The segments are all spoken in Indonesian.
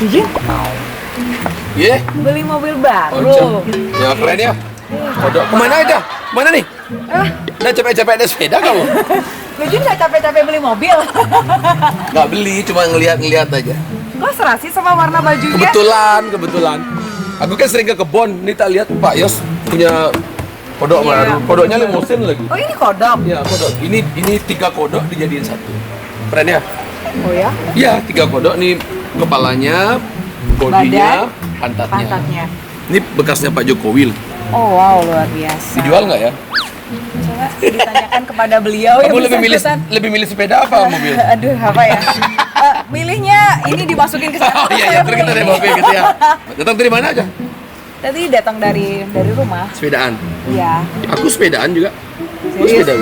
Jujur? Iya? Beli mobil baru. Ya keren ya. Kodok. Kemana aja? Mana nih? Udah capek-capek naik sepeda kamu? Jujur nggak capek-capek beli mobil? Nggak beli, cuma ngeliat-ngeliat aja. Kok serasi sama warna bajunya? Kebetulan. Aku kan sering ke kebon. Nih tak lihat Pak Yos punya kodok Iya. baru. Kodoknya limosin lagi. Oh ini kodok? Ya kodok. Ini 3 kodok dijadiin 1. Keren ya? Oh ya? Iya, 3 kodok nih, kepalanya, bodinya, pantatnya. Ini bekasnya Pak Jokowi. Oh wow, luar biasa. Dijual nggak ya? Coba ditanyakan kepada beliau. Kamu yang lebih milih sepeda apa mobil? Aduh, apa ya? Milihnya ini dimasukin ke Oh iya, ntar kita naik mobil gitu ya. Datang dari mana aja? Tadi datang dari rumah. Sepedaan. Iya. Aku sepedaan juga. Aku Serius? sepeda.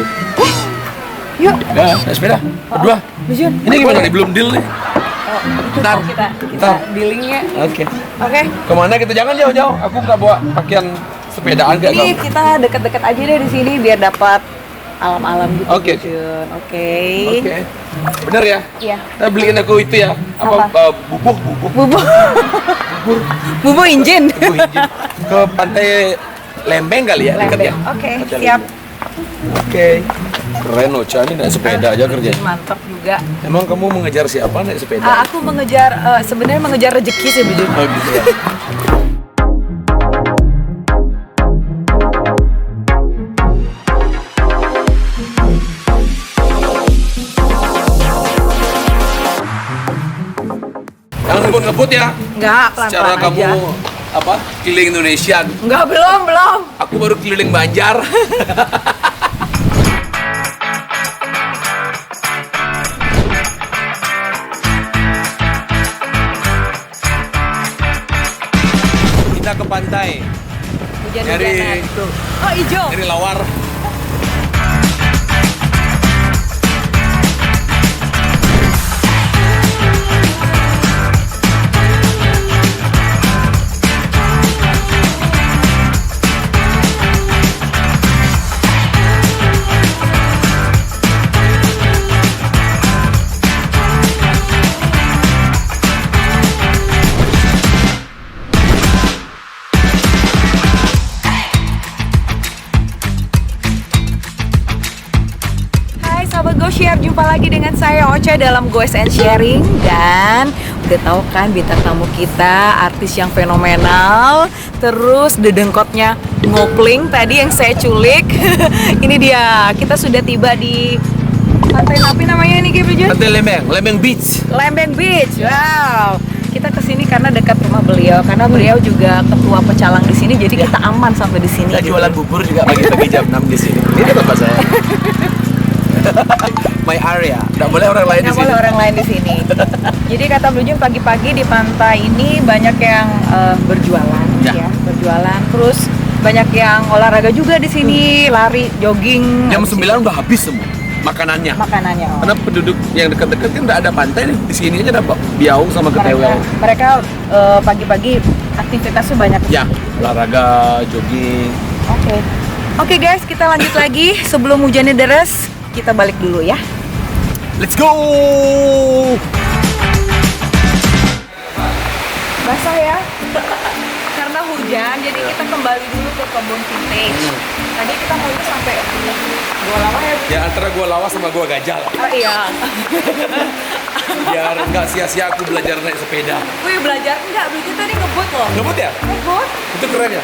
Yuk. Ya, naik sepeda. Berdua. Jujur. Ini gimana nih? Belum deal nih. Oh, itu Ntar. kita Ntar. dealingnya. Oke. Oke. Kemana kita? Jangan jauh-jauh. Aku nggak bawa pakaian sepedaan kayak Ini kamu. kita dekat-dekat aja deh di sini biar dapat alam-alam gitu. Oke. Jun. Oke. Oke. Bener ya? Iya. Kita beliin aku itu ya. Apa? Bubuk. Bubuk. Bubuk injin. Bubuk izin. Ke pantai Lembeng kali ya, dekat ya? Oke, Pantai siap. Lembeng. Oke. Keren Ocha, ini naik sepeda aja kerjanya. Mantap juga. Emang kamu mengejar siapa naik sepeda? Aku mengejar sebenarnya mengejar rezeki sih, Bujur. Oh gitu ya. Jangan ngebut-ngebut ya. Enggak, Secara pelan-pelan kamu aja. apa? Keliling Indonesia. Enggak, belum. Aku baru keliling Banjar. Kita ke pantai Hujan-hujanan. tuh, Oh, hijau. dari Lawar. Hai sahabat GoShare, jumpa lagi dengan saya Ocha dalam Goes and Sharing. Dan udah tahu kan bintang tamu kita, artis yang fenomenal, terus dedengkotnya ngopling tadi yang saya culik. Ini dia, kita sudah tiba di pantai Napi namanya ini Bujur? Pantai Lembeng Beach. Lembeng Beach. Wow. Kita kesini karena dekat rumah beliau, karena beliau juga ketua pecalang di sini, jadi kita aman sampai di sini. Kita jualan bubur juga pagi-pagi jam 6 di sini. Ini tempat saya. My area. Nggak boleh orang lain di Nggak sini. boleh orang lain di sini. Jadi kata Blujun pagi-pagi di pantai ini banyak yang berjualan, Ya. ya, berjualan. Terus banyak yang olahraga juga di sini, lari, jogging. Jam habis 9 udah habis semua makanannya. makanannya. Oh. Karena penduduk yang dekat-dekat kan nggak ada pantai nih. Di sini aja dapat biaung sama ketewel. Mereka pagi-pagi aktivitasnya banyak. Ya, olahraga, jogging. Oke guys, kita lanjut lagi sebelum hujannya deras. Kita balik dulu ya. Let's go. Basah ya. Karena hujan, jadi kita kembali dulu ke kebun vintage. Tadi kita mau sampai Gua Lawa ya. Ya antara gua lawas sama gua gajal. Oh iya. Biar nggak sia-sia aku belajar naik sepeda. Wih belajar enggak, begitu tadi ngebut loh. Ngebut ya? Ngebut. Itu keren ya?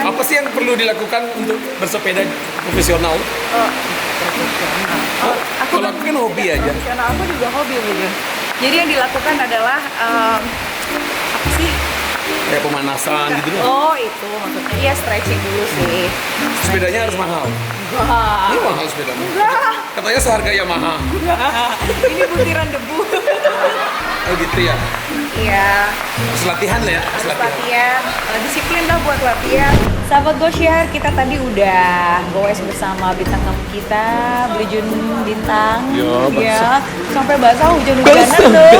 Apa sih yang perlu dilakukan untuk bersepeda profesional? Kalau aku kan hobi aja. Karena aku juga hobi bener. Jadi yang dilakukan adalah apa sih? Kayak pemanasan gitu loh. Oh itu maksudnya. Iya stretching dulu sih. Sepedanya harus mahal. Wah. Ini mahal sepedanya. Enggak. Katanya seharga Yamaha. Ini butiran debu. Oh gitu ya. Iya. Harus latihan lah ya. Harus latihan. Disiplin lah buat latihan. Sahabat GoShare, kita tadi udah goes bersama bintang tamu kita, Blue Jun Bintang. Ya, basah. Sampai basah hujan-hujanan loh.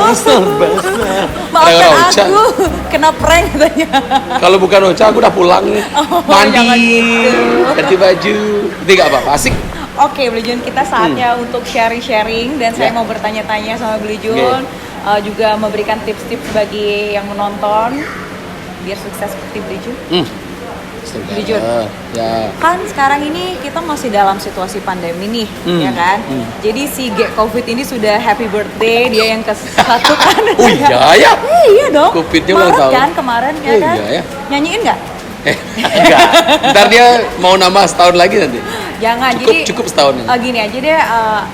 Maafkan Orang Ocha. aku, kena prank katanya. Kalau bukan Ocha aku udah pulang nih. Jangan Mandi, gitu. ganti baju. Ini nggak apa-apa, asik. Oke, Blue Jun, kita saatnya untuk sharing-sharing dan saya Ya. mau bertanya-tanya sama Blue Jun, juga memberikan tips-tips bagi yang menonton biar sukses seperti Blue Jun. Jujur. Ya. Kan sekarang ini kita masih dalam situasi pandemi nih, ya kan? Jadi si Gek Covid ini sudah happy birthday dia yang ke-1 kan? Oh iya ya? Iya dong. Covid-nya ulang Maret tahun. kan kemarin ya Oh kan? iya ya? Nyanyiin nggak? Enggak. Ntar dia mau nambah setahun lagi nanti. Jangan. Cukup setahun ini. Gini aja deh,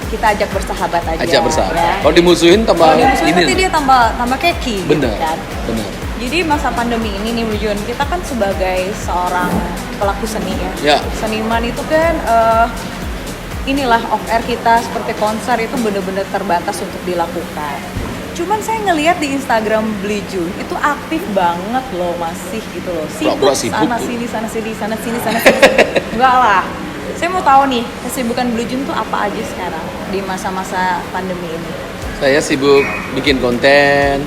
kita ajak bersahabat aja. Ajak bersahabat. Ya. Kalau dimusuhin tambah Kalau dimusuhin ini. nanti dia tambah keki. Benar. Gitu kan? Benar. Jadi masa pandemi ini nih Bu Jun, kita kan sebagai seorang pelaku seni ya. Ya. Seniman itu kan inilah off air kita seperti konser itu bener-bener terbatas untuk dilakukan. Cuman saya ngelihat di Instagram Blue Jun itu aktif banget loh, masih gitu loh. Pura-pura sibuk sana tuh. sini sana sini sana sini sana sini. Enggak lah. Saya mau tahu nih kesibukan Blue Jun tuh apa aja sekarang di masa-masa pandemi ini. Saya sibuk bikin konten,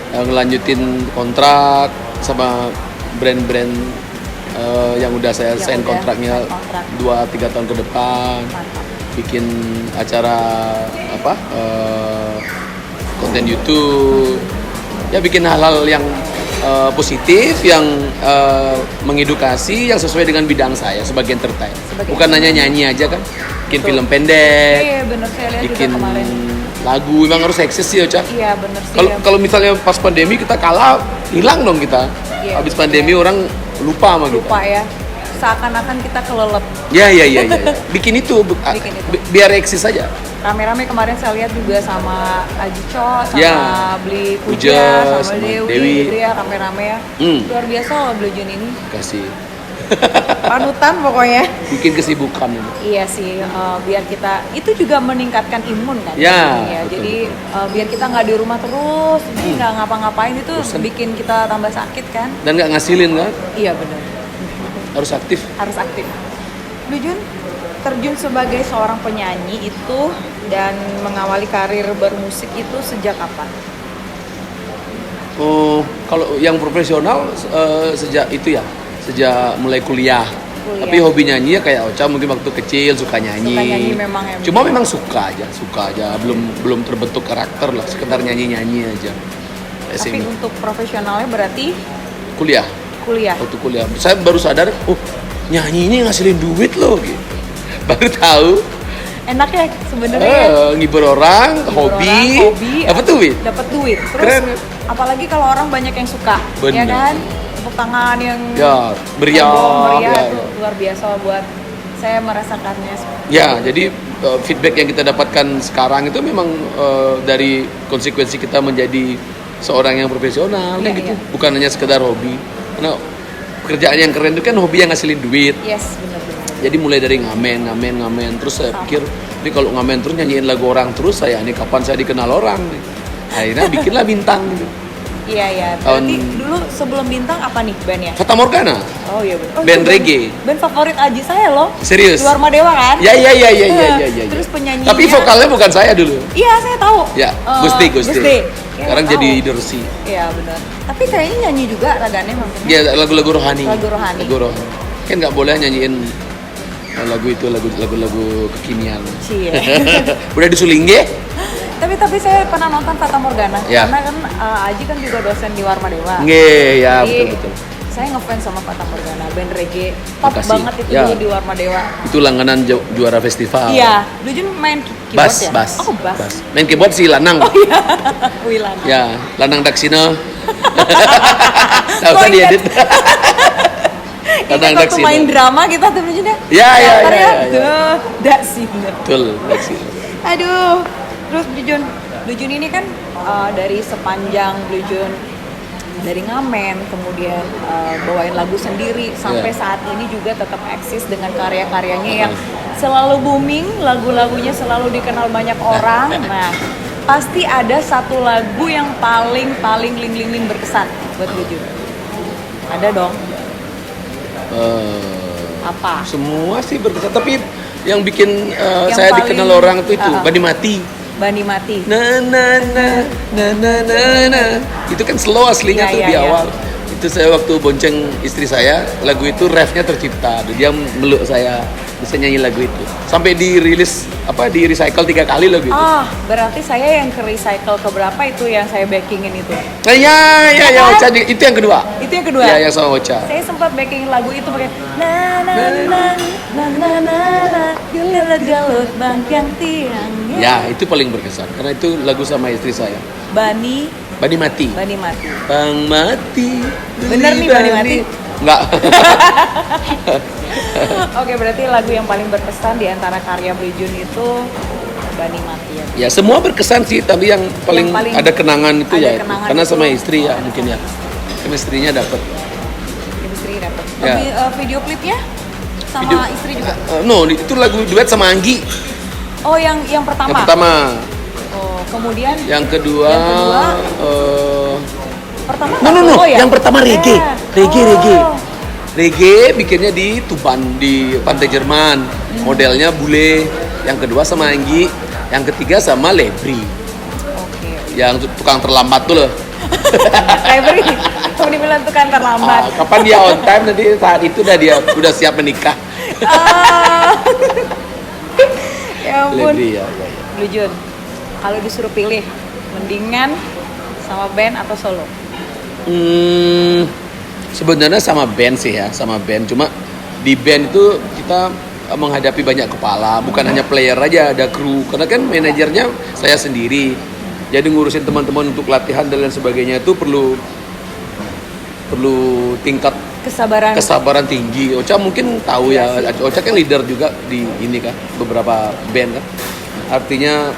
ngelanjutin kontrak sama brand-brand yang udah saya Yang sign udah kontraknya sign kontrak. 2-3 tahun ke depan. Mantap. Bikin acara konten YouTube, ya bikin hal-hal yang positif, yang mengedukasi, yang sesuai dengan bidang saya sebagai entertain. Bukan hanya nyanyi aja kan, bikin Betul. film pendek, Iya bener, saya lihat bikin juga kemarin. lagu, memang harus eksis sih Ocha. Iya bener sih. Kalau ya. kalau misalnya pas pandemi kita kalah, hilang dong kita. Iya, Habis pandemi orang lupa sama kita. lupa ya, seakan-akan kita kelelep. Ya. Bikin itu, Bikin itu. biar eksis aja. Rame-rame kemarin saya lihat juga sama Ajico, sama Ya. Beli Puja, Puja, sama sama Dewi, Dewi. gitu ya, rame-rame ya. Luar biasa loh Blue Jun ini, Kasih panutan pokoknya. bikin kesibukan ini. Iya sih, biar kita itu juga meningkatkan imun kan. Ya, sebenarnya. betul, Jadi biar kita nggak di rumah terus, nggak ngapa-ngapain itu Bosan. bikin kita tambah sakit kan. Dan nggak ngasilin kan, Iya benar, harus aktif. harus aktif. Blue Jun terjun sebagai seorang penyanyi itu dan mengawali karir bermusik itu sejak kapan? Oh, kalau yang profesional sejak itu ya, sejak mulai kuliah. Tapi hobi nyanyi ya kayak Ocha mungkin waktu kecil suka nyanyi. Suka nyanyi memang ya. Cuma memang suka aja, belum terbentuk karakter lah, sekedar nyanyi aja. Tapi untuk profesionalnya berarti Kuliah, kuliah. waktu kuliah. Saya baru sadar, oh nyanyi ini ngasilin duit loh gitu. Baru tahu, Enak ya sebenarnya. ngibur orang, hobi, dapat duit. Dapat duit. Terus Keren. apalagi kalau orang banyak yang suka, ya Bener. kan? Tepuk tangan yang Ya, meriah, heboh, meriah ya, itu ya. luar biasa buat saya merasakannya. Ya, jadi feedback yang kita dapatkan sekarang itu memang dari konsekuensi kita menjadi seorang yang profesional, Iya, kan gitu. iya. Bukan hanya sekedar hobi. Karena pekerjaan yang keren itu kan hobi yang ngasilin duit. Yes, benar-benar. Jadi mulai dari ngamen, terus saya pikir, ini kalau ngamen terus nyanyiin lagu orang terus, saya ini kapan saya dikenal orang nih. Akhirnya bikinlah Bintang gitu. Iya ya. Berarti dulu sebelum Bintang apa nih bandnya? Fata Morgana, Oh iya benar. band reggae. Band favorit Aji saya loh. Serius? Di Warma Dewa kan? Ya. Terus penyanyinya. Tapi vokalnya bukan saya dulu. Iya saya tahu. Ya, Eh, Gusti. Ya, Sekarang tahu. jadi Dorsi. Iya benar. Tapi kayaknya nyanyi juga ragannya maksudnya. Ya lagu-lagu rohani. Lagu rohani. Kan nggak boleh nyanyiin lagu itu lagu kekinian. Cie. Udah disuling ge? tapi saya pernah nonton Fata Morgana. Ya. Karena kan Aji kan juga dosen di Warma Dewa. Nge, ya Jadi, betul. Saya ngefans sama Fata Morgana, band reggae top Makasih. banget itu Ya. dulu di Warma Dewa. Itu langganan juara festival. Iya, Blue Jun main keyboard ya? Bass. Oh, bass. Main keyboard si Lanang. Wilan. Ya, Lanang Daksina. Tahu Kok kan diedit. Ingat Lanang waktu Daksina. main drama kita tuh Blue Jun ya? Ya. Tuh, Daksina. Betul, Daksina. Aduh, terus Blue Jun ini kan dari sepanjang Blue Jun dari ngamen, kemudian bawain lagu sendiri sampai Yeah. saat ini juga tetap eksis dengan karya-karyanya yang selalu booming, lagu-lagunya selalu dikenal banyak orang. Nah, pasti ada satu lagu yang paling ling berkesan buat Blue Jun. Ada dong. Apa? Semua sih berkesan, tapi yang bikin Yang saya paling- dikenal orang tuh itu Bani Mati. Bani Mati. Na na na na na na na. Itu kan slow aslinya Iya, tuh iya, di iya. awal. Itu saya waktu bonceng istri saya, lagu itu refnya tercipta. Dia meluk saya bisa nyanyi lagu itu. Sampai dirilis di recycle 3 kali lagu itu. Berarti saya yang ke recycle keberapa itu yang saya backingin itu? Nah, ya Ocha itu yang kedua. Itu yang kedua. Ya, yang sama Ocha. Saya sempat backingin lagu itu pakai na na na na na na na gelut bangkang tiang. Ya, itu paling berkesan karena itu lagu sama istri saya. Bani Mati. Mati. Bang Mati. Bener nih, Bani Mati? Enggak. Oke, berarti lagu yang paling berkesan di antara karya Blue Jun itu Bani Mati ya. Ya, semua berkesan sih, tapi yang paling ada kenangan itu ada ya itu. kenangan Karena itu. sama istri ya mungkin ya. Chemistry-nya dapet. Istri dapat. Ya. Video klipnya sama Video- istri juga. No, itu lagu duet sama Anggi. Oh, yang pertama. Yang pertama. Oh, kemudian Yang kedua, Yang kedua? Pertama no. Oh, ya? Yang pertama reggae. Reggae. Oh. Reggae bikinnya di Tuban di pantai Jerman. Modelnya bule. Yang kedua sama Anggi. Yang ketiga sama Lebri. Oke. Yang tukang terlambat tuh loh. Febri, kamu dibilang tukang terlambat. Kapan dia on time nanti saat itu dia udah siap menikah. Ah. Ya ampun. Lebri ya. Blue Jun, kalau disuruh pilih, mendingan sama band atau solo? Sebenarnya sama band sih ya, sama band. Cuma di band itu kita menghadapi banyak kepala, bukan hanya player aja, ada kru. Karena kan manajernya saya sendiri. Jadi ngurusin teman-teman untuk latihan dan lain sebagainya itu perlu tingkat kesabaran tinggi. Ocha mungkin tahu ya, Ocha kan leader juga di ini kan, beberapa band kan. Artinya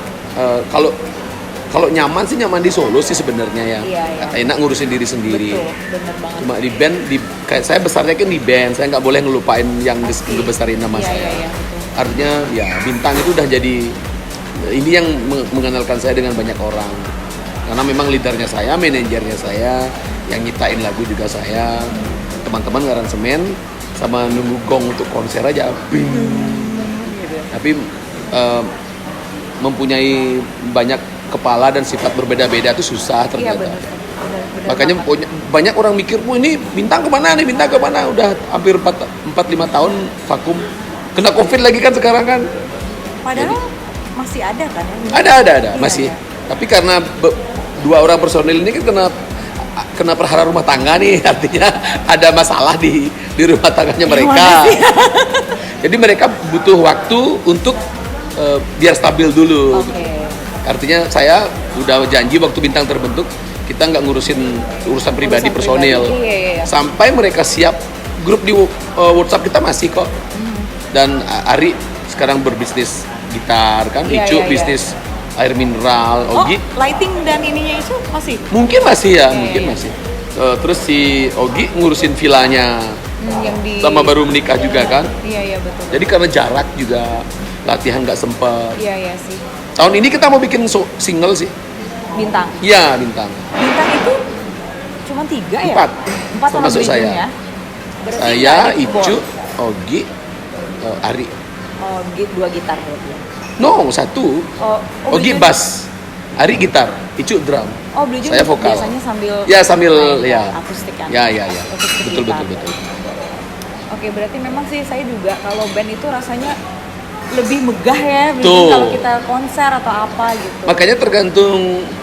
kalau nyaman sih nyaman di solo sih sebenarnya ya. Iya. Enak ngurusin diri sendiri. Betul, bener banget. Cuma di band, kayak saya besarnya kan di band, saya nggak boleh ngelupain yang ngebesarin nama saya. Iya, betul. Artinya ya bintang itu udah jadi ini yang mengenalkan saya dengan banyak orang. Karena memang leadernya saya, manajernya saya, yang nyiptain lagu juga saya, teman-teman ngaransemen sama nunggu gong untuk konser aja. Bing. Tapi mempunyai banyak kepala dan sifat berbeda-beda itu susah Iya, ternyata. bener. Makanya banyak orang mikir, ini bintang kemana nih, bintang kemana? Udah hampir 4-5 tahun vakum. Kena covid lagi kan sekarang kan. Padahal masih ada kan ya? Ada, Iya, masih. iya. Tapi karena dua orang personil ini kan kena perhara rumah tangga nih, artinya ada masalah di rumah tangganya mereka. Jadi mereka butuh waktu untuk biar stabil dulu. Oke. Artinya saya udah janji waktu bintang terbentuk kita nggak ngurusin urusan pribadi Urusan personil. pribadi, iya. Sampai mereka siap. Grup di WhatsApp kita masih kok. Dan Ari sekarang berbisnis gitar kan, Iya, Icu iya, iya. bisnis air mineral, Oh, Ogi lighting dan ininya itu masih? mungkin masih ya, Iya, mungkin iya. masih. Terus si Ogi ngurusin vilanya Yang di sama baru menikah juga kan. Iya, betul. Jadi karena jarak juga latihan nggak sempet. Iya sih. Tahun ini kita mau bikin single sih. Bintang. Iya, bintang. Bintang itu cuma 3 ya? 4. 4 sama Termasuk Blue Jun saya. ya? Berarti Saya, nggak ada keyboard. Icu, Ogi, Ari. Oh, 2 gitar berarti. No, 1. Oh, Ogi Blue Jun- bass, Ari gitar, Icu drum. Oh, Blue Jun Saya vokal. biasanya sambil Ya, sambil main ya. akustik kan? Ya. Akustik Betul, gitar. betul. Oke, berarti memang sih saya juga kalau band itu rasanya lebih megah ya, Tuh. kalau kita konser atau apa gitu. Makanya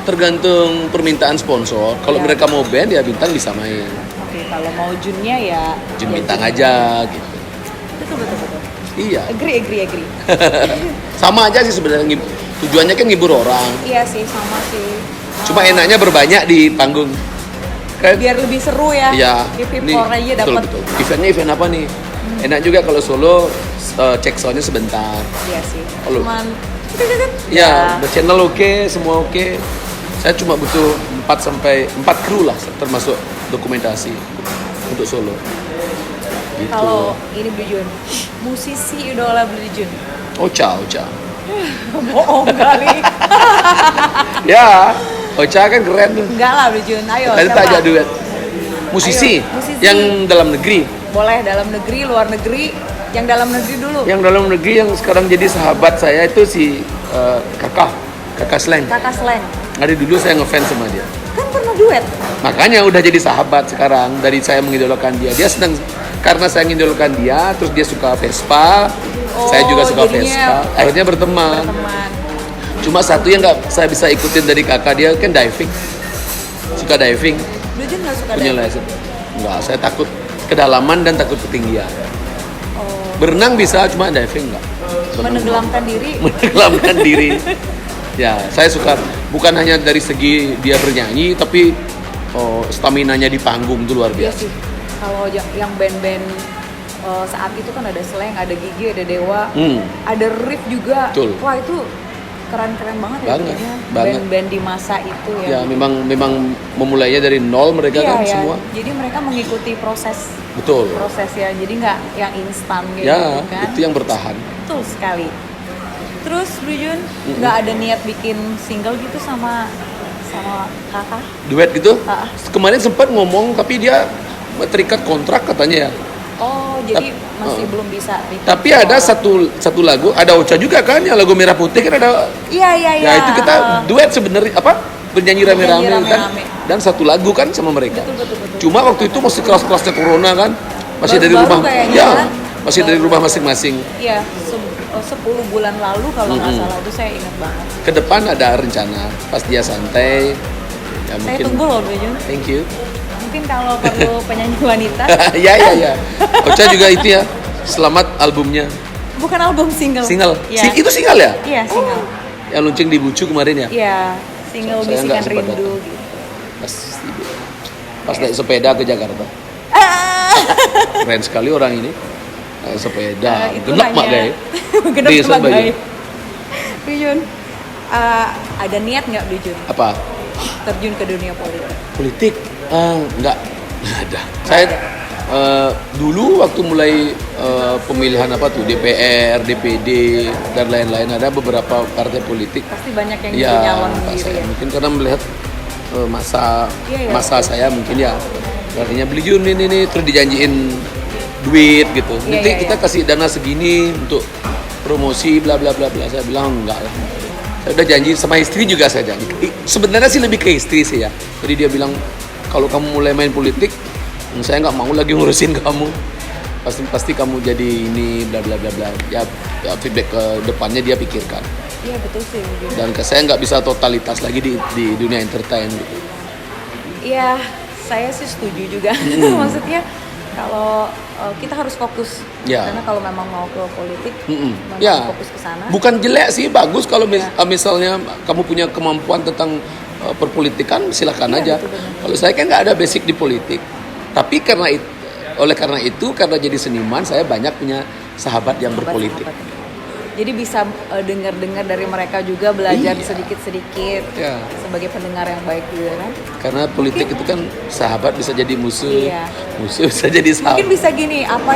tergantung permintaan sponsor. Kalau Ya. mereka mau band ya bintang bisa main. Oke, kalau mau Junnya ya Jun ya bintang Jun. aja gitu. Betul. Iya. Agree. Sama aja sih sebenarnya. Tujuannya kan ngibur orang. Iya sih, sama sih. Cuma enaknya berbanyak di panggung. Kan? Biar lebih seru ya. Iya. Hip Ini aja dapat. betul. Eventnya event apa nih? Enak juga kalau solo cek soundnya sebentar. Iya sih. Kalau- Cuman Ya, channel oke, semua oke. Saya cuma butuh 4 kru lah, termasuk dokumentasi untuk solo. Gitu. kalau ini Blue Jun, musisi idola Blue Jun. Ocha. Bohong kali. Ya, Ocha kan keren tuh. Enggak lah Blue Jun. Ayo. Tadi siapa? tak ajak duet. Musisi, Ayo, musisi. yang dalam negeri. Boleh dalam negeri, luar negeri. Yang dalam negeri dulu. Yang dalam negeri yang sekarang jadi sahabat saya itu si Kakak Sleng. Kakak Sleng. Dari dulu saya ngefans sama dia. Kan pernah duet. Makanya udah jadi sahabat sekarang. Dari saya mengidolakan dia. Dia senang karena saya mengidolakan dia, terus dia suka Vespa. Saya juga suka jadinya Vespa. Akhirnya berteman. Cuma satu yang nggak saya bisa ikutin dari kakak dia kan diving. Suka diving. Brujun nggak suka Punya diving? license. Enggak, saya takut kedalaman dan takut ketinggian. Oh, Berenang bisa, cuma diving enggak. menenggelamkan diri. Menenggelamkan diri. Ya, saya suka bukan hanya dari segi dia bernyanyi, tapi staminanya di panggung itu luar Iya biasa. sih. Kalau yang band-band saat itu kan ada Sleng, ada Gigi, ada Dewa, ada Riff juga. Betul. Wah itu keren-keren banget ya. Banget, kayaknya. banget. Band-band di masa itu ya. Ya, memang memulainya dari nol mereka Iya, kan ya. semua. Jadi mereka mengikuti proses Betul. ya. Jadi nggak yang instan gitu Ya, kan. itu yang bertahan. Betul sekali. Terus Brujun nggak ada niat bikin single gitu sama kakak? Duet gitu. Ah. Kemarin sempat ngomong tapi dia terikat kontrak katanya ya. Oh, jadi masih belum bisa. Tapi ada satu lagu, ada Ocha juga kan, yang lagu Merah Putih kan ada. Iya. Ya itu kita duet sebenarnya bernyanyi rame-rame kan, rame-rame. dan satu lagu kan sama mereka. Betul. Cuma waktu itu masih keras-kerasnya corona kan, masih dari Baru-baru rumah, kayaknya ya kan? masih dari rumah masing-masing. Iya, 10 bulan lalu kalau nggak salah itu saya ingat banget. Ke depan ada rencana, pas dia santai, ya Saya mungkin. tunggu loh Brujun. Thank you. Mungkin kalau perlu penyanyi wanita, Ya. Ocha juga itu ya. Selamat albumnya. bukan album single. Single. Iya. Itu single ya? Iya, single. Yang luncing di Bucu kemarin ya? Iya, single Saya Bisikan nggak sempat Rindu datang. gitu. Pas naik sepeda ke Jakarta. Keren sekali orang ini. Naik sepeda. Itu Genap mak hanya- gay. Genap Desa sama Bayu. gay. Brujun, ada niat nggak Brujun Apa? terjun ke dunia politik? Politik? Enggak ada. Saya dulu waktu mulai pemilihan apa tuh DPR, DPD dan lain-lain, ada beberapa partai politik. Pasti banyak yang Ya, nyalon Pak, diri saya ya. mungkin karena melihat masa Iya, masa saya mungkin ya. Artinya beli Jun ini terus dijanjiin duit gitu. Nanti Iya. kita kasih dana segini untuk promosi bla bla bla bla. Saya bilang enggak lah. Saya udah janji sama istri juga saya janji. Sebenarnya sih lebih ke istri sih ya. Jadi dia bilang kalau kamu mulai main politik, saya nggak mau lagi ngurusin kamu. Pasti kamu jadi ini bla bla bla bla. Ya feedback ke depannya dia pikirkan. Iya betul sih Brujun. Dan saya nggak bisa totalitas lagi di dunia entertain gitu. Iya, saya sih setuju juga. Maksudnya kalau kita harus fokus. Ya. Karena kalau memang mau ke politik, memang Ya, fokus ke sana. bukan jelek sih, bagus kalau misalnya kamu punya kemampuan tentang perpolitikan, silakan Iya, aja. betul-betul. Kalau saya kan nggak ada basic di politik, tapi karena itu karena jadi seniman, saya banyak punya sahabat yang berpolitik. Sahabat-sahabat. Jadi bisa dengar-dengar dari mereka juga, belajar Iya. sedikit-sedikit Ya. sebagai pendengar yang baik juga kan. Karena politik itu kan sahabat bisa jadi musuh, Iya. musuh bisa jadi sahabat. Mungkin bisa gini, apa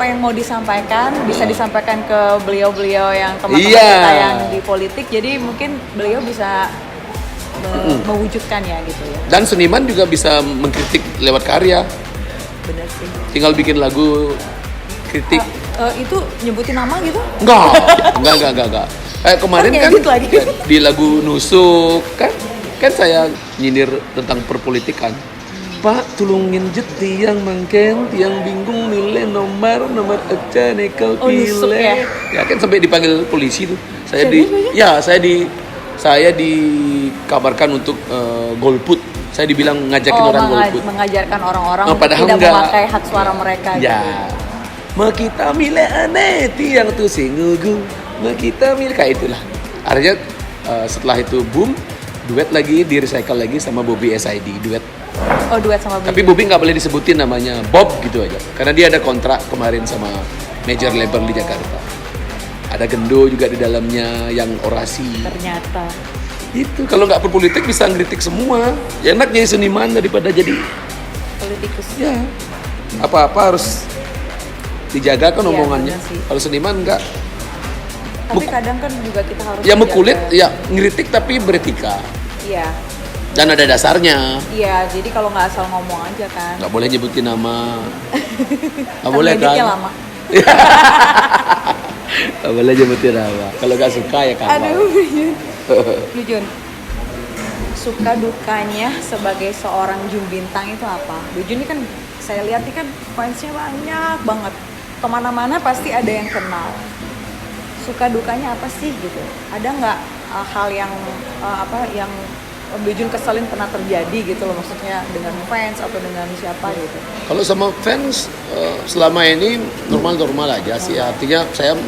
yang mau disampaikan bisa disampaikan ke beliau-beliau yang teman-teman Iya. kita yang di politik. Jadi mungkin beliau bisa mewujudkan ya gitu ya. Dan seniman juga bisa mengkritik lewat karya. Bener sih. Tinggal bikin lagu kritik. Itu nyebutin nama gitu? Enggak. Kemarin Kan kan ngedit lagi. di lagu Nusuk kan saya nyindir tentang perpolitikan. Pak tulungin jet tiang mangken tiang bingung nilai nomor aja nekel Oh, Nusuk pilih. ya? Ya kan sampai dipanggil polisi tuh. Serius, Saya dikabarkan untuk golput. Saya dibilang ngajakin orang golput. mengajarkan orang-orang Nah, untuk padahal tidak enggak. memakai hak suara mereka. Ya. Kita milih aneh tiang tuh singugu. Kita milih kayak itulah. Artinya setelah itu boom, duet lagi, di recycle lagi sama Bobby SID, duet. Oh, duet sama Tapi Bobby nggak boleh disebutin namanya, Bob gitu aja. Karena dia ada kontrak kemarin sama major label di Jakarta. Ada Gendo juga di dalamnya yang orasi. ternyata. Itu kalau nggak berpolitik bisa ngeritik semua. Ya enak jadi seniman daripada jadi Politikus. ya apa-apa harus dijaga kan Iya, omongannya. benar sih. Kalau seniman enggak. Tapi kadang kan juga kita harus Ya mekulit, menjaga- ya ngeritik tapi beretika. Iya. Dan ada dasarnya. Iya, jadi kalau nggak asal ngomong aja kan. Nggak boleh nyebutin nama. Nggak Kan boleh ngeditnya kan? lama. Nggak boleh nyebutin nama. Kalau nggak suka ya kawan. Aduh, Lu Jun, suka dukanya sebagai seorang Jun Bintang itu apa? Lu Jun ini kan saya lihat ini kan fansnya banyak banget. Kemana-mana pasti ada yang kenal. Suka dukanya apa sih gitu? Ada nggak hal yang yang Lu Jun keselin pernah terjadi gitu loh, maksudnya dengan fans atau dengan siapa gitu? Kalau sama fans selama ini normal-normal aja sih. Artinya saya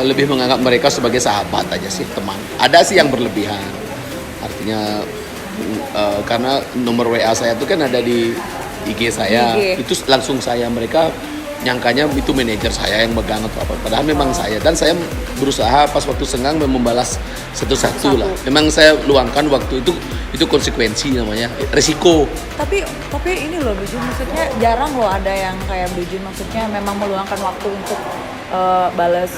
lebih menganggap mereka sebagai sahabat aja sih, teman. Ada sih yang berlebihan. Artinya karena nomor WA saya itu kan ada di IG saya. IG. Itu langsung saya, mereka nyangkanya itu manajer saya yang megang atau apa. Padahal memang saya, dan saya berusaha pas waktu senggang membalas satu-satu lah. Memang saya luangkan waktu itu konsekuensi namanya, resiko. Tapi ini loh Blue Jun, maksudnya jarang loh ada yang kayak Blue Jun, maksudnya memang meluangkan waktu untuk balas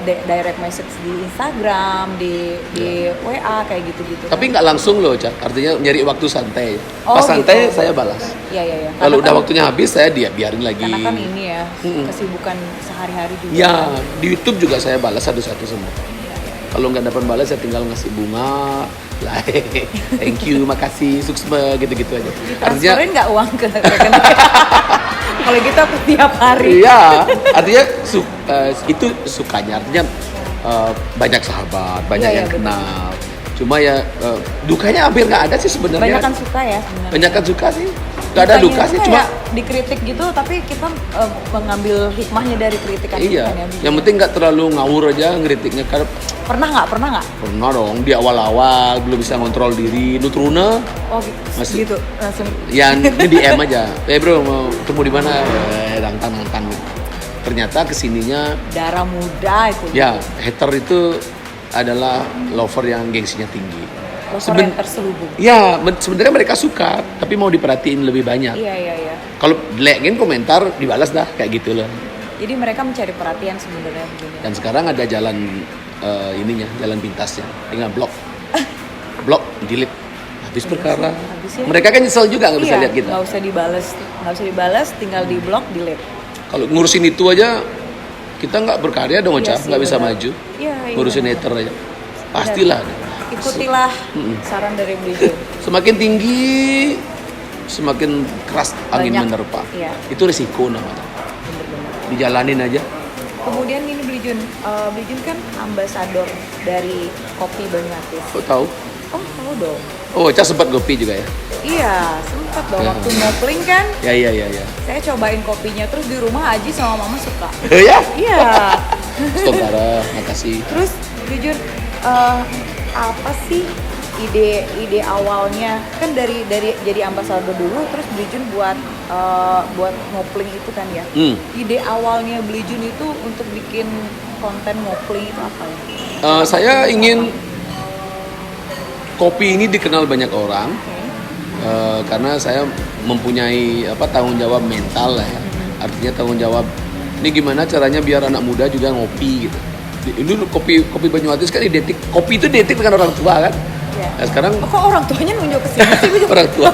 direct message di Instagram, di WA kayak gitu-gitu. Tapi nggak langsung loh, Cak. Artinya nyari waktu santai. Oh, Pas santai gitu. saya balas. Iya. Kalau Karena udah kan- waktunya habis saya biarin lagi. Karena kan ini ya, kesibukan sehari-hari juga. Ya, di YouTube juga saya balas satu-satu semua. Kalau nggak dapat balas saya tinggal ngasih bunga, like, thank you, makasih, suksma, gitu-gitu aja. Artinya, Transferin nggak uang ke rekening? Kalau gitu aku tiap hari. iya, artinya itu sukanya. Artinya banyak sahabat, banyak Iya, yang benar. kenal. Cuma ya dukanya hampir nggak ada sih sebenarnya. Banyak kan suka ya sebenarnya. Banyak kan suka sih. Nggak ada duka sih, cuma dikritik gitu, tapi kita mengambil hikmahnya dari kritikan itu iya. kan ya. Yang penting nggak terlalu ngawur aja ngeritiknya. Karena Pernah nggak? pernah dong di awal-awal belum bisa ngontrol diri, nutruna. Oh Masih- gitu, langsung. Yang ini DM aja. Bro mau ketemu di mana? Nantang. Ternyata kesininya Darah muda itu. ya hater itu adalah lover yang gengsinya tinggi. Lover yang terselubung. Ya, sebenarnya mereka suka, tapi mau diperhatiin lebih banyak. Iya. Kalau jelekin komentar dibalas dah kayak gitu loh. Jadi mereka mencari perhatian sebenarnya begini. Dan sekarang ada jalan jalan pintasnya, tinggal blok, delete, habis perkara. Habis ya. Mereka kan nyesel juga nggak bisa Iya, lihat kita. nggak usah dibalas, tinggal di blok, delete. Kalau ngurusin itu aja kita nggak berkarya dong, Iya Ocha, sih, nggak bisa benar. maju. Iya. Ngurusin hater aja, pastilah. Ikutilah saran dari Blue Jun. Semakin tinggi, semakin keras angin Banyak. menerpa. Iya. Itu risiko namanya. Bener-bener. Dijalanin aja. Kemudian ini Blue Jun kan ambasador dari kopi Banyuatis. Kok tahu? Oh tahu dong. Oh, Ocha sempat kopi juga ya? Iya, sempat dong Ya. waktu ngopling kan. Ya. Saya cobain kopinya, terus di rumah Aji sama Mama suka. Ya? Iya. Stokara, makasih. Terus jujur apa sih ide awalnya kan dari jadi ambasador dulu, terus Blue Jun buat ngopling itu kan ya. Ide awalnya Blue Jun itu untuk bikin konten ngopling itu apa ya? Saya ingin kopi ini dikenal banyak orang. Karena saya mempunyai tanggung jawab mental lah ya. Artinya tanggung jawab ini gimana caranya biar anak muda juga ngopi gitu. Ini kopi Banyuatis kan kopi itu identik dengan orang tua kan. Iya. Nah, sekarang Kok orang tuanya nunjuk ke sini sih? orang tua.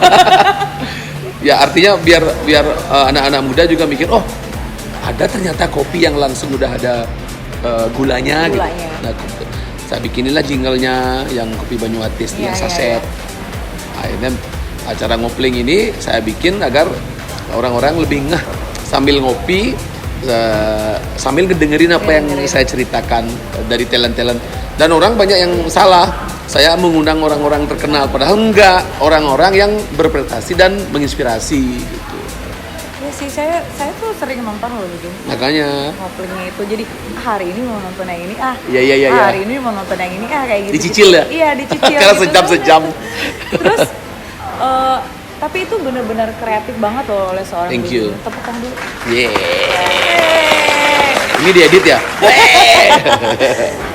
Ya artinya biar anak-anak muda juga mikir, oh ada ternyata kopi yang langsung udah ada gulanya gitu. Gulanya. Nah, saya bikinilah jinglenya yang kopi Banyuatis Iya, yang iya, saset. Akhirnya acara ngopling ini saya bikin agar orang-orang lebih ngeh sambil ngopi, sambil ngedengerin apa yang saya ceritakan dari talent-talent. Dan orang banyak yang salah, saya mengundang orang-orang terkenal, padahal enggak, orang-orang yang berprestasi dan menginspirasi gitu. Ya sih, saya tuh sering nonton loh gitu. Makanya Ngoplingnya itu, jadi hari ini mau nonton yang ini Iya. hari ini mau nonton yang ini kayak gitu. Dicicil ya? Iya, dicicil. Karena gitu. sejam-sejam. Terus tapi itu benar-benar kreatif banget loh oleh seorang Thank Blue you. Jun. Tepuk tangan dulu. Ini diedit ya?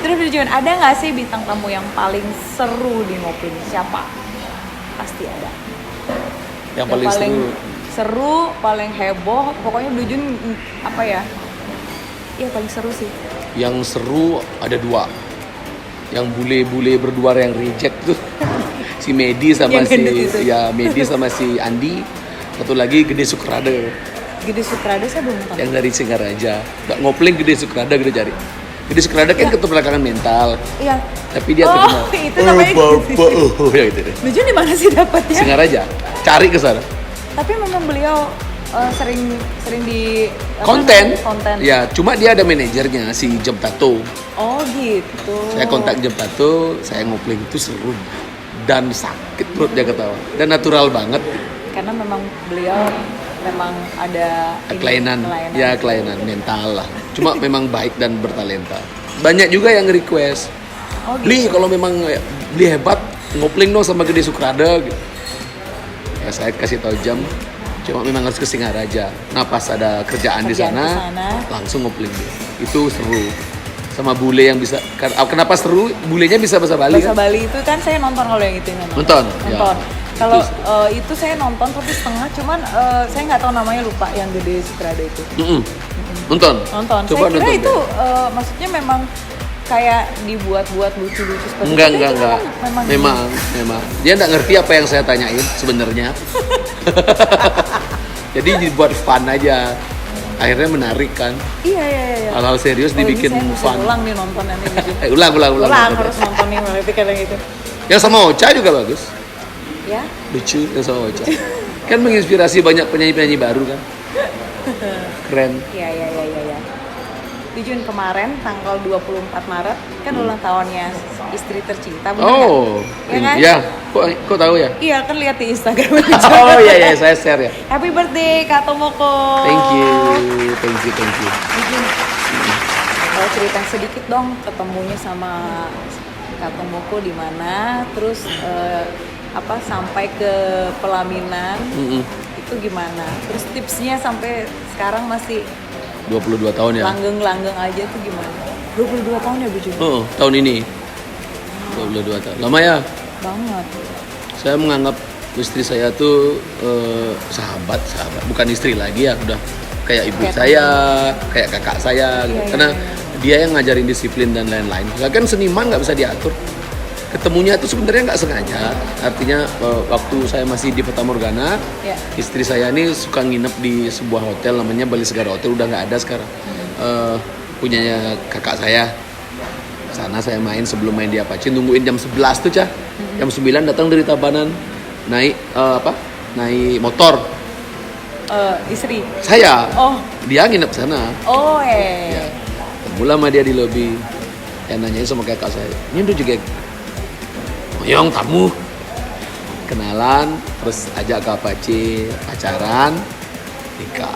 Terus Blue Jun, ada nggak sih bintang tamu yang paling seru di ngopling? Siapa? Pasti ada. Yang paling seru. Paling heboh, pokoknya Blue Jun apa ya? Iya paling seru sih. Yang seru ada dua. Yang bule-bule berdua yang reject tuh. Si Medi sama Yang si gendut itu. ya Medi sama si Andi. Satu lagi Gede Sukrade Gede Sukrade saya belum tahu. yang dari Singaraja. Nggak ngopling Gede Sukrade Gede cari. Gede Sukrade kan keterbelakangan mental, Iya. tapi dia Oh, terkenal. itu namanya Bapak, ya gitu deh. Lucu di mana sih dapatnya? Singaraja, cari ke sana. Tapi memang beliau sering di apa Konten. namanya? Konten. Ya, cuma dia ada manajernya si Jem Tato. Oh gitu. Saya kontak Jem Tato, saya ngopling itu seru dan sakit perutnya ketawa dan natural banget. Karena memang beliau memang ada ini, Kelainan, ya kelainan mental lah. Cuma memang baik dan bertalenta. Banyak juga yang request, Oh, gitu. Bli kalau memang Bli hebat ngopling dong sama Gede Sukrada. Gitu. Ya saya kasih tahu Jam, cuma memang harus ke Singaraja. Nah pas ada kerjaan di Kerjaan sana, di sana. langsung ngopling dia. Itu seru. Sama bule yang bisa, kenapa seru? Bulenya bisa bahasa Bali Bahasa kan? Bali itu kan saya nonton kalau yang itu memang. Nonton? Ya. Nonton. Kalau Itu itu saya nonton tapi setengah, cuman saya nggak tahu namanya, lupa yang Gede Sukrada itu. Nonton? Nonton. Coba Saya kira nonton itu deh. maksudnya memang kayak dibuat-buat lucu-lucu seperti Enggak, itu. Tapi itu Memang. Dia enggak ngerti apa yang saya tanyain sebenarnya. Jadi dibuat fun aja. Akhirnya menarik kan. Iya. Hal-hal serius Oh, dibikin ini saya mesti fun. ulang nih nonton ini. Ulang. Ulang harus nonton nih berarti kadang itu. Yang sama Ocha juga bagus. Ya. Lucu yang sama Ocha. Kan menginspirasi banyak penyanyi-penyanyi baru kan. Keren. Iya. Di Jun kemarin tanggal 24 Maret kan ulang tahunnya istri tercinta, benar nggak? Oh. Iya kan? Ya. Kok tahu ya? Iya kan, lihat di Instagram. Oh iya saya share ya. Happy birthday Kak Tomoko. Thank you. Di Jun, cerita sedikit dong ketemunya sama Kak Tomoko di mana, terus sampai ke pelaminan itu gimana? Terus tipsnya sampai sekarang masih 22 tahun ya. langgeng aja tuh gimana? 22 tahun ya Bu Jun? Oh, tahun ini. 22 tahun. Lama ya? Banget. Saya menganggap istri saya tuh sahabat, bukan istri lagi ya, udah kayak ibu Kayak saya, kayak kakak saya, gitu. Iya, Karena iya. dia yang ngajarin disiplin dan lain-lain. Saya kan seniman nggak bisa diatur. Ketemunya tuh sebenarnya nggak sengaja. Artinya waktu saya masih di Fatamorgana, Ya. istri saya ini suka nginep di sebuah hotel namanya Bali Segara Hotel, udah nggak ada sekarang. Punyanya kakak saya. Sana saya main, sebelum main di Apache, nungguin jam 11 tuh Cah. Jam 9 datang dari Tabanan, naik naik motor. Istri. Saya, Oh. dia nginep sana. Oh, Ya, ketemu sama dia di lobi. Saya nanyain sama kakak saya, ini udah juga Moyong tamu. Kenalan, terus ajak ke Apache, pacaran, nikah.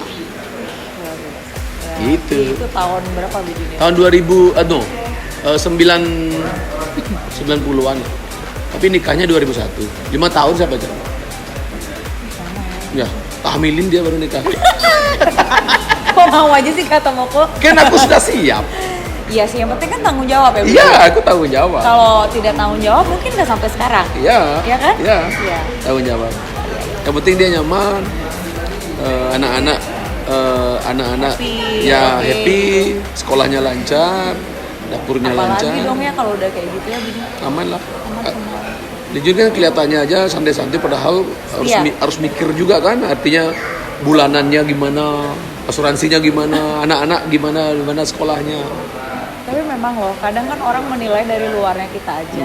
Ya, Gitu. Itu tahun berapa Bu Jun ya? Tahun 90-an. Tapi nikahnya 2001. 5 tahun saya pacaran. Ya, tahmilin dia baru nikah. Kok mau aja sih Kak Tomoko? Kan aku sudah siap. Iya sih, yang penting kan tanggung jawab ya Bu. Iya, aku tanggung jawab. Kalau tidak tanggung jawab mungkin nggak sampai sekarang. Iya. Iya kan? Iya. Iya. Tanggung jawab. Yang penting dia nyaman. Anak-anak Happy, ya oke. happy, sekolahnya lancar, dapurnya Apalagi lancar. dong ya kalau udah kayak gitu ya Bu Jun. Aman lah. Aman semua. Dijun kan kelihatannya aja santai-santai, padahal Iya. harus mikir juga kan, artinya bulanannya gimana, asuransinya gimana, anak-anak gimana sekolahnya. Tapi memang loh, kadang kan orang menilai dari luarnya kita aja.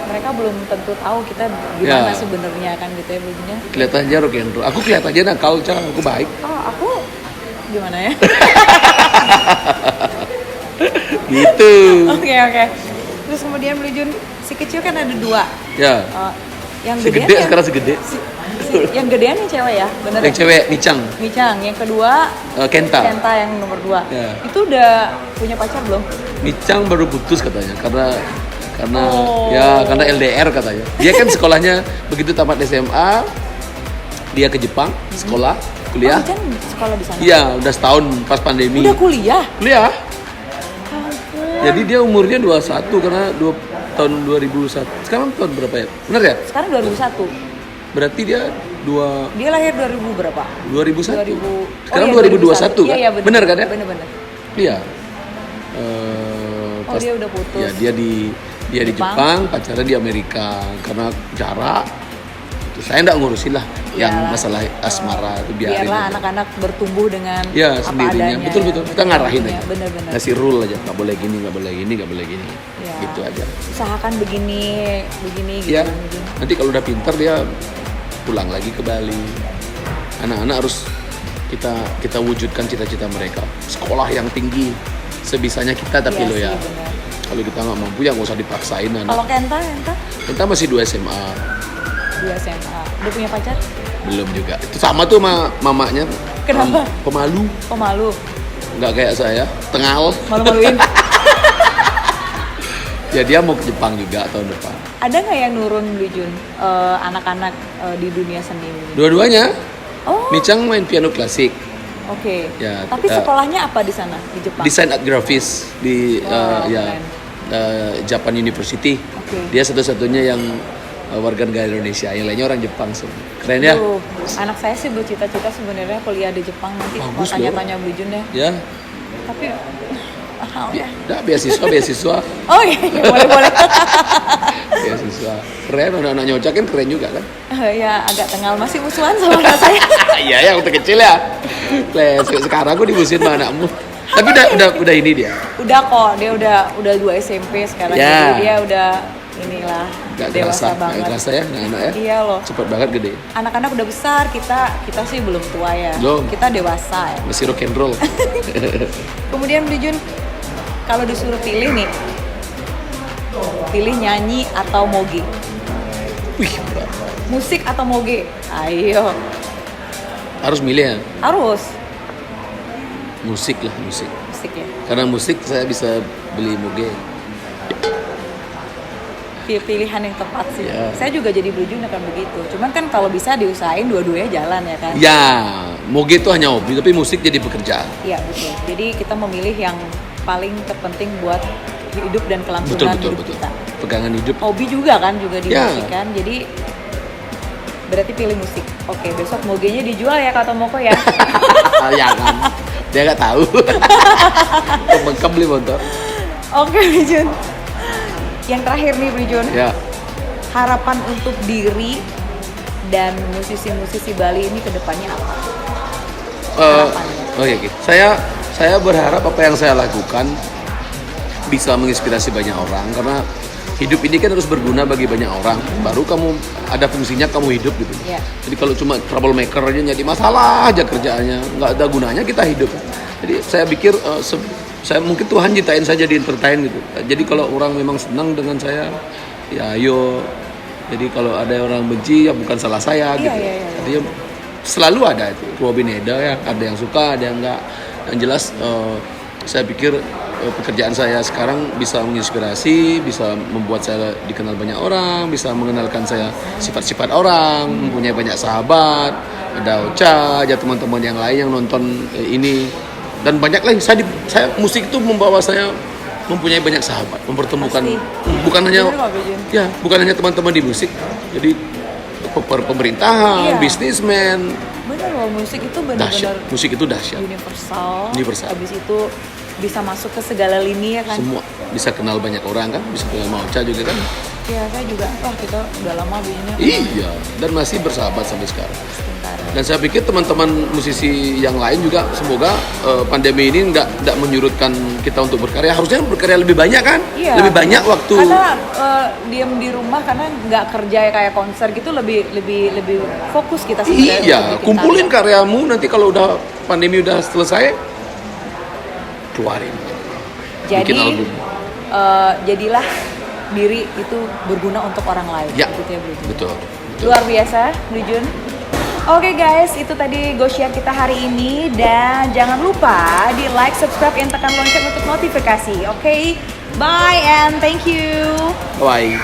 Mereka belum tentu tahu kita gimana Ya. sebenarnya kan gitu ya Bu Jun ya. Kelihatannya rock and roll. Aku kelihatannya nakal, Cah. Aku baik. Oh, aku gimana ya? Gitu. Oke. Terus kemudian Bu Jun, si kecil kan ada 2. Ya. Yang Si gedean gede yang, sekarang segede. yang gedean yang cewek ya, bener Yang cewek Micang, Micang, yang kedua Kenta. Kenta yang nomor 2. Ya. Itu udah punya pacar belum? Micang baru putus katanya karena Oh. karena LDR katanya. Dia kan sekolahnya begitu tamat SMA dia ke Jepang sekolah kuliah. Oh, Micang sekolah di sana. Iya, udah setahun pas pandemi. Udah kuliah. Kuliah. Ampun. Jadi dia umurnya 21 karena tahun 2001. Sekarang tahun berapa ya? Benar ya? Sekarang 2001. Berarti dia Dia lahir 2000 berapa? 2001. 2000. Sekarang iya, 2021 kan? Iya, Benar kan ya? Bener. Iya. Oh, dia udah putus. Ya, dia di Dia di Jepang, pacarnya di Amerika. Karena jarak, saya nggak ngurusin lah yang Iyalah. masalah asmara itu biarin Biarlah aja. anak-anak bertumbuh dengan Ya apa sendirinya, adanya. betul kita ngarahin aja, Bener-bener. kasih rule aja, nggak boleh gini, nggak boleh gini, nggak boleh gini, Ya. gitu aja. Usahakan begini gitu. Ya, Begini. nanti kalau udah pinter dia pulang lagi ke Bali. Anak-anak harus kita wujudkan cita-cita mereka. Sekolah yang tinggi sebisanya kita, tapi Iya lo sih, ya. bener. Kalau kita nggak mampu ya nggak usah dipaksain anak. Kalau Kenta Kita masih 2 SMA, 2 SMA. Udah punya pacar? belum juga. Itu sama tuh sama mamanya. Kenapa? Pemalu, Kok malu? nggak kayak saya, tengal. Malu-maluin. Ya dia mau ke Jepang juga tahun depan. Ada nggak yang nurun Blue Jun anak-anak di dunia seni ini? Dua-duanya. Oh, Micang main piano klasik, oke. Ya, Tapi sekolahnya apa di sana di Jepang? desain art grafis di Wow, ya keren. Japan University. Oke. Dia satu-satunya yang warga negara Indonesia, yang lainnya orang Jepang semua. Keren ya? Duh, anak saya sih bercita-cita sebenarnya kuliah di Jepang nanti. Mau Bagus loh. tanya-tanya Blue Jun deh. Ya, Tapi mahal ya. dah beasiswa, Oh iya, boleh. beasiswa. Keren, anak-anak Nyoca kan keren juga kan? Ya agak tengal, masih musuhan sama anak saya. Iya ya, waktu kecil ya. Sekarang aku dimusuhin sama anakmu. Tapi udah ini dia. Udah kok, dia udah 2 SMP sekarang. Ya. Jadi dia udah inilah Gak dewasa kerasa, banget. gak kerasa ya anak-anak ya. Iya loh. Cepet banget gede. Anak-anak udah besar, kita sih belum tua ya. Belum. Kita dewasa ya. Masih rock and roll. Kemudian Blue Jun, kalau disuruh pilih nih, pilih nyanyi atau moge? Wih, berat. Musik atau moge? Ayo, Harus milih ya. harus Musik lah, musik. musik ya. Karena musik saya bisa beli moge. Pilihan yang tepat sih. Ya. Saya juga jadi Blue Jun akan begitu. Cuman kan kalau bisa diusahain dua-duanya jalan ya kan. Ya, moge itu hanya hobi, tapi musik jadi pekerjaan. Iya betul. Jadi kita memilih yang paling terpenting buat hidup dan kelangsungan Betul. hidup kita. Pegangan hidup. Hobi juga kan juga di Ya. musik kan. Jadi berarti pilih musik. Oke, besok mogenya dijual ya kata Moko ya. Ya kan, dia nggak tahu. Bengkam beli motor. Oke, Blue Jun. Yang terakhir nih, Blue Jun. Ya, Harapan untuk diri dan musisi-musisi Bali ini ke depannya apa? Harapannya. oke. Saya berharap apa yang saya lakukan bisa menginspirasi banyak orang, karena hidup ini kan harus berguna bagi banyak orang. Baru kamu ada fungsinya, kamu hidup gitu. Iya. Jadi kalau cuma troublemaker aja jadi masalah aja kerjaannya, nggak ada gunanya kita hidup. Jadi saya pikir saya mungkin Tuhan ciptain saya jadi entertain gitu. Jadi kalau orang memang senang dengan saya, ya ayo. Jadi kalau ada orang benci ya bukan salah saya gitu. Iya. Jadi selalu ada itu. Robin Eda ya, ada yang suka, ada yang enggak. Yang jelas saya pikir pekerjaan saya sekarang bisa menginspirasi, bisa membuat saya dikenal banyak orang, bisa mengenalkan saya sifat-sifat orang, mempunyai banyak sahabat, ada Ocha, ada teman-teman yang lain yang nonton ini, dan banyak lagi. Saya musik itu membawa saya mempunyai banyak sahabat, mempertemukan Pasti. bukan hanya Bener nggak, Blue Jun? ya bukan hanya teman-teman di musik, jadi pemerintahan, Iya. bisnismen, Bener loh, musik itu dahsyat. benar-benar Musik itu dahsyat. universal. Habis itu bisa masuk ke segala lini ya kan. Semua bisa kenal banyak orang kan, bisa kenal Mauca juga kan. Iya, saya juga. Wah, kita udah lama begini. Iya, dan masih bersahabat sampai sekarang. Sebentar. Dan saya pikir teman-teman musisi yang lain juga semoga pandemi ini nggak menyurutkan kita untuk berkarya. Harusnya berkarya lebih banyak kan? Iya. Lebih banyak waktu. Karena diem di rumah karena nggak kerja kayak konser gitu lebih fokus kita sebenarnya. Iya, untuk bikin kumpulin karya. karyamu, nanti kalau udah pandemi udah selesai keluarin. Jadi Bikin album. jadilah diri itu berguna untuk orang lain. Ya, Gitu ya, Blue Jun. betul. Luar biasa, Blue Jun. Oke guys, itu tadi GoShare kita hari ini. Dan jangan lupa di like, subscribe, dan tekan lonceng untuk notifikasi. Oke, bye and thank you. Bye.